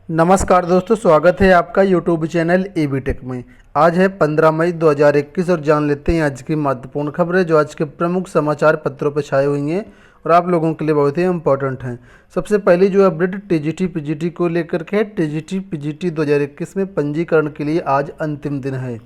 नमस्कार दोस्तों, स्वागत है आपका यूट्यूब चैनल एबी टेक में। आज है 15 मई 2021 और जान लेते हैं आज की महत्वपूर्ण खबरें जो आज के प्रमुख समाचार पत्रों पर छाई हुई हैं और आप लोगों के लिए बहुत ही इम्पोर्टेंट हैं। सबसे पहली जो अपडेट टीजीटी पीजीटी को लेकर के है। टीजीटी पीजीटी 2021 में पंजीकरण के लिए आज अंतिम दिन है।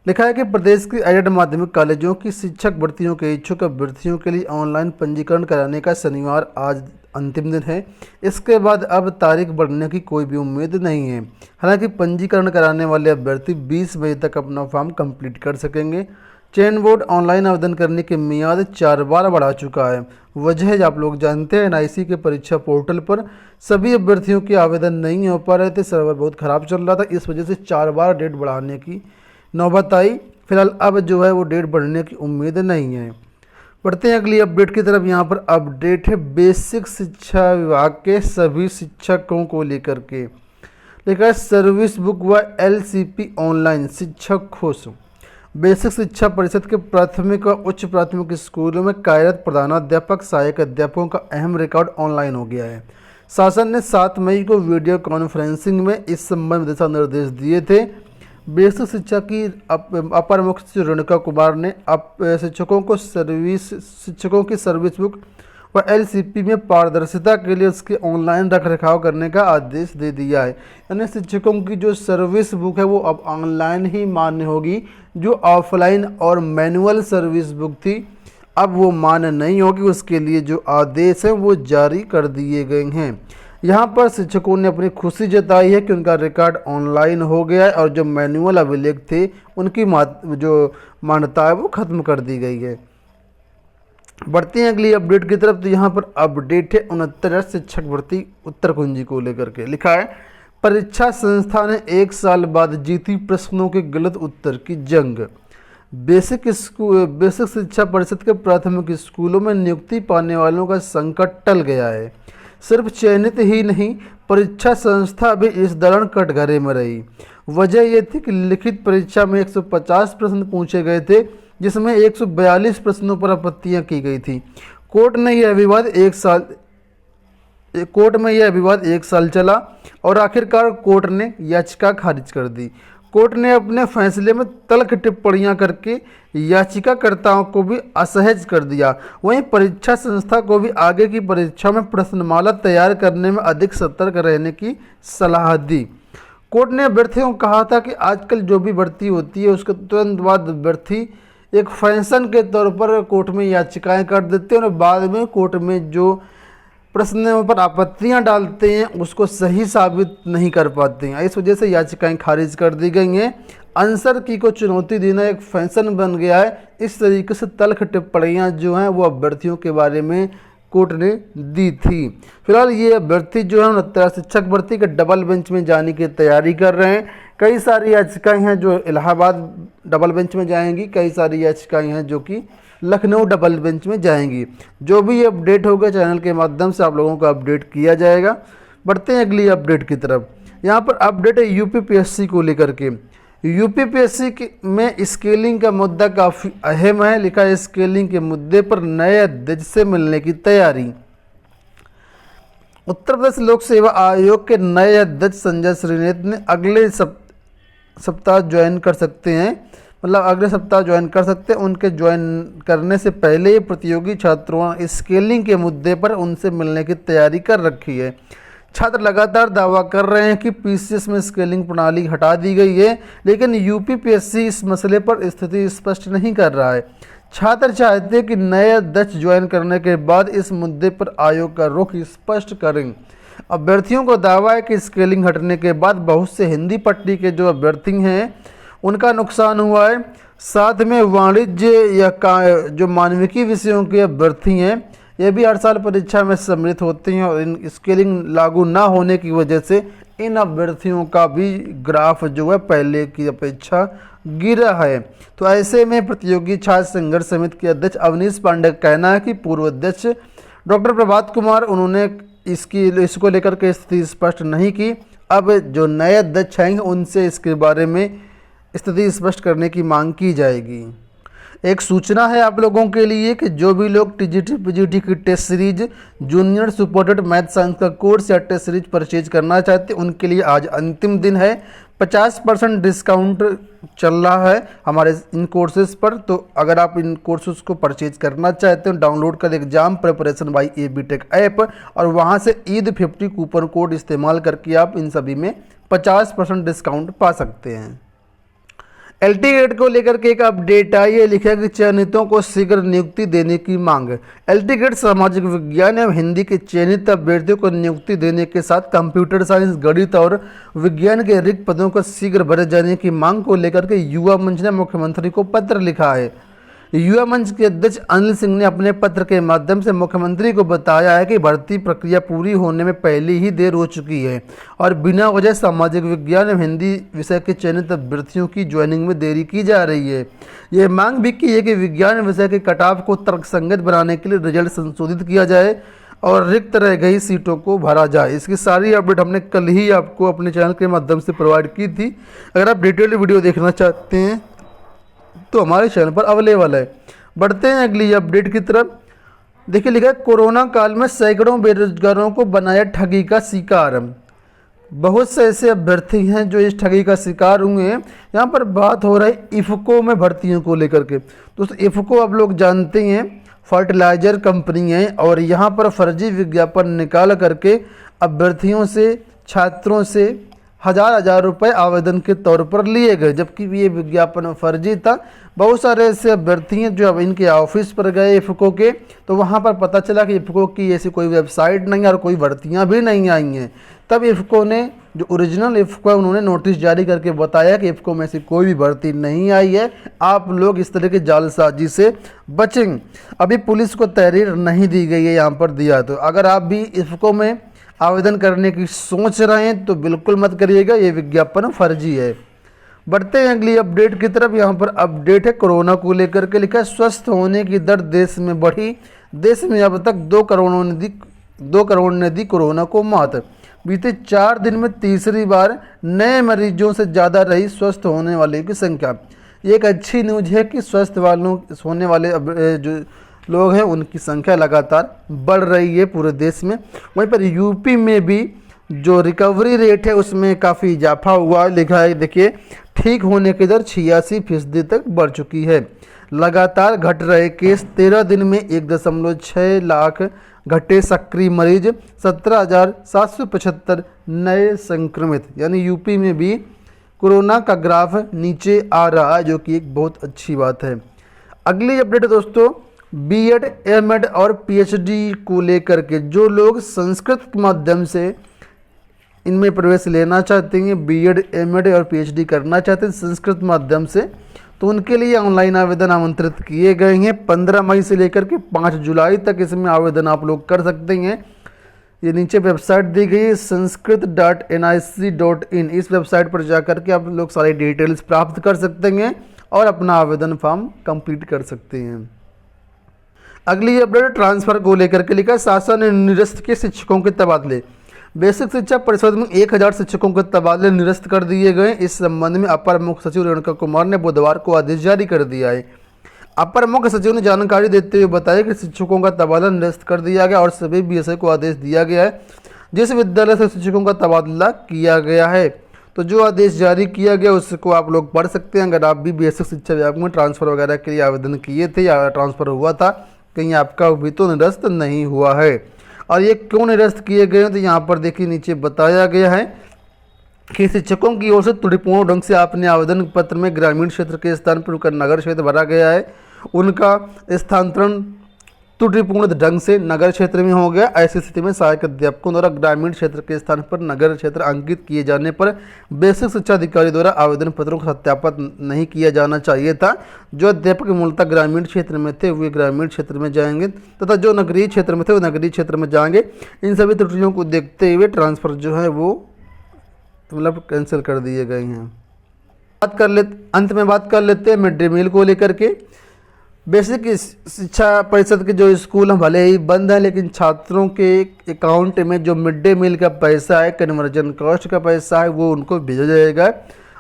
लिखा है कि प्रदेश के एडेड माध्यमिक कॉलेजों की शिक्षक भर्तियों के इच्छुक अभ्यर्थियों के लिए ऑनलाइन पंजीकरण कराने का शनिवार आज अंतिम दिन है। इसके बाद अब तारीख बढ़ने की कोई भी उम्मीद नहीं है। हालांकि पंजीकरण कराने वाले अभ्यर्थी 20 मई तक अपना फॉर्म कंप्लीट कर सकेंगे। चयन बोर्ड ऑनलाइन आवेदन करने की मियाद 4 बार बढ़ा चुका है। वजह आप लोग जानते हैं, एनआईसी के परीक्षा पोर्टल पर सभी अभ्यर्थियों के आवेदन नहीं हो पा रहे थे। सर्वर बहुत ख़राब चल रहा था, इस वजह से 4 बार डेट बढ़ाने की नौबत आई। फिलहाल अब जो है वो डेट बढ़ने की उम्मीद नहीं है। बढ़ते हैं अगली अपडेट की तरफ। यहाँ पर अपडेट है बेसिक शिक्षा विभाग के सभी शिक्षकों को लेकर के। लिखा है सर्विस बुक व एलसीपी ऑनलाइन शिक्षक खुश। बेसिक शिक्षा परिषद के प्राथमिक व उच्च प्राथमिक स्कूलों में कार्यरत प्रधानाध्यापक सहायक अध्यापकों का अहम रिकॉर्ड ऑनलाइन हो गया है। शासन ने 7 मई को वीडियो कॉन्फ्रेंसिंग में इस संबंध में दिशा निर्देश दिए थे। बेसिक शिक्षा की अपर मुख्य सचिव रेणुका कुमार ने शिक्षकों की सर्विस बुक व एलसीपी में पारदर्शिता के लिए उसके ऑनलाइन रखरखाव करने का आदेश दे दिया है। यानी शिक्षकों की जो सर्विस बुक है वो अब ऑनलाइन ही मान्य होगी। जो ऑफलाइन और मैनुअल सर्विस बुक थी अब वो मान्य नहीं होगी। उसके लिए जो आदेश है वो जारी कर दिए गए हैं। यहाँ पर शिक्षकों ने अपनी खुशी जताई है कि उनका रिकॉर्ड ऑनलाइन हो गया है और जो मैनुअल अभिलेख थे उनकी जो मान्यता है वो खत्म कर दी गई है। बढ़ते हैं अगली अपडेट की तरफ। तो यहाँ पर अपडेट है 69 शिक्षक भर्ती उत्तर कुंजी को लेकर के। लिखा है परीक्षा संस्था ने 1 साल बाद जीती प्रश्नों के गलत उत्तर की जंग। बेसिक शिक्षा परिषद के प्राथमिक स्कूलों में नियुक्ति पाने वालों का संकट टल गया है। सिर्फ चयनित ही नहीं, परीक्षा संस्था भी इस दौरान कटघरे में रही। वजह यह थी कि लिखित परीक्षा में 150 प्रश्न पूछे गए थे, जिसमें 142 प्रश्नों पर आपत्तियां की गई थी। कोर्ट में यह विवाद एक साल चला और आखिरकार कोर्ट ने याचिका खारिज कर दी। कोर्ट ने अपने फैसले में तल्ख टिप्पणियां करके याचिकाकर्ताओं को भी असहज कर दिया। वहीं परीक्षा संस्था को भी आगे की परीक्षा में प्रश्नमाला तैयार करने में अधिक सतर्क रहने की सलाह दी। कोर्ट ने अभ्यर्थियों को कहा था कि आजकल जो भी भर्ती होती है उसके तुरंत बाद अभ्यर्थी एक फैशन के तौर पर कोर्ट में याचिकाएं कर देते हैं और बाद में कोर्ट में जो प्रश्नों पर आपत्तियां डालते हैं उसको सही साबित नहीं कर पाते हैं। इस वजह से याचिकाएं खारिज कर दी गई हैं। आंसर की को चुनौती देना एक फैशन बन गया है। इस तरीके से तल्ख टिप्पणियां जो हैं वो अभ्यर्थियों के बारे में कोर्ट ने दी थी। फिलहाल ये अभ्यर्थी जो है 69 शिक्षक भर्ती के डबल बेंच में जाने की तैयारी कर रहे हैं। कई सारी याचिकाएँ हैं जो इलाहाबाद डबल बेंच में जाएंगी, कई सारी याचिकाएँ हैं जो कि लखनऊ डबल बेंच में जाएंगी। जो भी अपडेट होगा चैनल के माध्यम से आप लोगों को अपडेट किया जाएगा। बढ़ते हैं अगली अपडेट की तरफ। यहाँ पर अपडेट है यूपीपीएससी को लेकर के। यूपीपीएससी में स्केलिंग का मुद्दा काफ़ी अहम है। लिखा है स्केलिंग के मुद्दे पर नए अध्यक्ष से मिलने की तैयारी। उत्तर प्रदेश लोक सेवा आयोग के नए अध्यक्ष संजय श्रीनेत ने अगले सप्ताह ज्वाइन कर सकते हैं। अगले सप्ताह ज्वाइन कर सकते हैं। उनके ज्वाइन करने से पहले ही प्रतियोगी छात्रों ने स्केलिंग के मुद्दे पर उनसे मिलने की तैयारी कर रखी है। छात्र लगातार दावा कर रहे हैं कि पीसीएस में स्केलिंग प्रणाली हटा दी गई है, लेकिन यूपीपीएससी इस मसले पर स्थिति स्पष्ट नहीं कर रहा है। छात्र चाहते हैं कि नए अध्यक्ष ज्वाइन करने के बाद इस मुद्दे पर आयोग का रुख स्पष्ट करें। अभ्यर्थियों को दावा है कि स्केलिंग हटने के बाद बहुत से हिंदी पट्टी के जो अभ्यर्थी हैं उनका नुकसान हुआ है। साथ में वाणिज्य या जो मानविकी विषयों के अभ्यर्थी हैं ये भी हर साल परीक्षा में सम्मिलित होते हैं और इन स्केलिंग लागू ना होने की वजह से इन अभ्यर्थियों का भी ग्राफ जो है पहले की अपेक्षा गिरा है। तो ऐसे में प्रतियोगी छात्र संघर्ष समिति के अध्यक्ष अवनीश पांडे का कहना है कि पूर्व अध्यक्ष डॉक्टर प्रभात कुमार उन्होंने इसको लेकर के स्थिति स्पष्ट नहीं की। अब जो नए अध्यक्ष आएंगे उनसे इसके बारे में स्थिति स्पष्ट करने की मांग की जाएगी। एक सूचना है आप लोगों के लिए कि जो भी लोग टीजीटी पीजीटी की test series junior supported math science का कोर्स या टेस्ट सीरीज परचेज करना चाहते हैं उनके लिए आज अंतिम दिन है। 50% डिस्काउंट चल रहा है हमारे इन कोर्सेज पर। तो अगर आप इन कोर्सेज को परचेज करना चाहते हो डाउनलोड कर एग्जाम प्रिपरेशन बाय एबीटेक ऐप और वहां से ईद 50 कूपन कोड इस्तेमाल करके आप इन सभी में 50% डिस्काउंट पा सकते हैं। एलटी ग्रेड को लेकर के एक अपडेट आई है, लिखा है कि चयनितों को शीघ्र नियुक्ति देने की मांग। एलटी ग्रेड सामाजिक विज्ञान एवं हिंदी के चयनित अभ्यर्थियों को नियुक्ति देने के साथ कंप्यूटर साइंस गणित और विज्ञान के रिक्त पदों को शीघ्र भरे जाने की मांग को लेकर के युवा मंच ने मुख्यमंत्री को पत्र लिखा है। युवा मंच के अध्यक्ष अनिल सिंह ने अपने पत्र के माध्यम से मुख्यमंत्री को बताया है कि भर्ती प्रक्रिया पूरी होने में पहले ही देर हो चुकी है और बिना वजह सामाजिक विज्ञान एवं हिंदी विषय के चयनित अभ्यर्थियों की ज्वाइनिंग में देरी की जा रही है। ये मांग भी की है कि विज्ञान विषय के कटाव को तर्कसंगत बनाने के लिए रिजल्ट संशोधित किया जाए और रिक्त रह गई सीटों को भरा जाए। इसकी सारी अपडेट हमने कल ही आपको अपने चैनल के माध्यम से प्रोवाइड की थी। अगर आप डिटेल्ड वीडियो देखना चाहते हैं तो हमारे चैनल पर अवेलेबल है। बढ़ते हैं अगली अपडेट की तरफ। देखिए लिखा है कोरोना काल में सैकड़ों बेरोजगारों को बनाया ठगी का शिकार। बहुत से ऐसे अभ्यर्थी हैं जो इस ठगी का शिकार हुए हैं। यहाँ पर बात हो रही है इफ़को में भर्तियों को लेकर के। दोस्तों इफ़को आप लोग जानते हैं फर्टिलाइजर कंपनी है और यहाँ पर फर्जी विज्ञापन निकाल करके अभ्यर्थियों से छात्रों से हजार रुपए आवेदन के तौर पर लिए गए, जबकि ये विज्ञापन फर्जी था। बहुत सारे ऐसे अभ्यर्थी हैं जो अब इनके ऑफिस पर गए इफ़को के, तो वहाँ पर पता चला कि इफ़को की ऐसी कोई वेबसाइट नहीं है और कोई भर्तियाँ भी नहीं आई हैं। तब इफ़को ने जो ओरिजिनल इफ़को है उन्होंने नोटिस जारी करके बताया कि इफ़को में से कोई भी भर्ती नहीं आई है, आप लोग इस तरह के जालसाजी से बचें। अभी पुलिस को तहरीर नहीं दी गई है यहाँ पर दिया। तो अगर आप भी इफ़को में आवेदन करने की सोच रहे हैं तो बिल्कुल मत करिएगा, ये विज्ञापन फर्जी है। बढ़ते हैं अगली अपडेट की तरफ। यहाँ पर अपडेट है कोरोना को लेकर के, लिखा है स्वस्थ होने की दर देश में बढ़ी। देश में अब तक 2 करोड़ ने दी कोरोना को मात। बीते 4 दिन में तीसरी बार नए मरीजों से ज़्यादा रही स्वस्थ होने वाले की संख्या। ये एक अच्छी न्यूज़ है कि स्वस्थ होने वाले जो लोग हैं उनकी संख्या लगातार बढ़ रही है पूरे देश में। वहीं पर यूपी में भी जो रिकवरी रेट है उसमें काफ़ी इजाफा हुआ है। लिखा है देखिए ठीक होने की दर 86% तक बढ़ चुकी है। लगातार घट रहे केस, 13 दिन में 1.6 लाख घटे सक्रिय मरीज, 17,775 नए संक्रमित। यानी यूपी में भी कोरोना का ग्राफ नीचे आ रहा है, जो कि एक बहुत अच्छी बात है। अगली अपडेट है दोस्तों बीएड, एमएड और पीएचडी को लेकर के। जो लोग संस्कृत के माध्यम से इनमें प्रवेश लेना चाहते हैं, बीएड, एमएड और पीएचडी करना चाहते हैं संस्कृत माध्यम से, तो उनके लिए ऑनलाइन आवेदन आमंत्रित किए गए हैं। 15 मई से लेकर के 5 जुलाई तक इसमें आवेदन आप लोग कर सकते हैं। ये नीचे वेबसाइट दी गई है sanskrit.nic.in। इस वेबसाइट पर जाकर के आप लोग सारी डिटेल्स प्राप्त कर सकते हैं और अपना आवेदन फॉर्म कंप्लीट कर सकते हैं। अगली अपडेट ट्रांसफर को लेकर के, लिखा शासन ने निरस्त किए शिक्षकों के तबादले। बेसिक शिक्षा परिषद में 1000 शिक्षकों के तबादले निरस्त कर दिए गए। इस संबंध में अपर मुख्य सचिव रेणुका कुमार ने बुधवार को आदेश जारी कर दिया है। अपर मुख्य सचिव ने जानकारी देते हुए बताया कि शिक्षकों का तबादला निरस्त कर दिया गया और सभी बीएसए को आदेश दिया गया है जिस विद्यालय से शिक्षकों का तबादला किया गया है। तो जो आदेश जारी किया गया उसको आप लोग पढ़ सकते हैं। अगर आप भी बेसिक शिक्षा विभाग में ट्रांसफर वगैरह के लिए आवेदन किए थे या ट्रांसफर हुआ था, कहीं आपका अभी तो निरस्त नहीं हुआ है। और ये क्यों निरस्त किए गए हैं तो यहाँ पर देखिए नीचे बताया गया है कि शिक्षकों की ओर से त्रुटिपूर्ण ढंग से आपने आवेदन पत्र में ग्रामीण क्षेत्र के स्थान पर नगर क्षेत्र भरा गया है, उनका स्थानांतरण त्रुटिपूर्ण ढंग से नगर क्षेत्र में हो गया। ऐसी स्थिति में सहायक अध्यापकों द्वारा ग्रामीण क्षेत्र के स्थान पर नगर क्षेत्र अंकित किए जाने पर बेसिक शिक्षा अधिकारी द्वारा आवेदन पत्रों का सत्यापन नहीं किया जाना चाहिए था। जो अध्यापक मूलतः ग्रामीण क्षेत्र में थे वे ग्रामीण क्षेत्र में जाएंगे तथा जो नगरीय क्षेत्र में थे वो नगरीय क्षेत्र में जाएंगे। इन सभी त्रुटियों को देखते हुए ट्रांसफ़र जो है वो मतलब कैंसिल कर दिए गए हैं। अंत में बात कर लेते हैं मिड डे मील को लेकर के। बेसिक शिक्षा परिषद के जो स्कूल हैं भले ही बंद हैं, लेकिन छात्रों के अकाउंट में जो मिड डे मील का पैसा है, कन्वर्जन कॉस्ट का पैसा है, वो उनको भेजा जाएगा।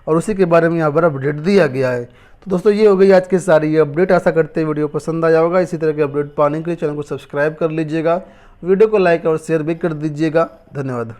और उसी के बारे में यहाँ पर अपडेट दिया गया है। तो दोस्तों ये हो गई आज की सारी ये अपडेट। आशा करते हैं वीडियो पसंद आया होगा। इसी तरह के अपडेट पाने के लिए चैनल को सब्सक्राइब कर लीजिएगा, वीडियो को लाइक और शेयर भी कर दीजिएगा। धन्यवाद।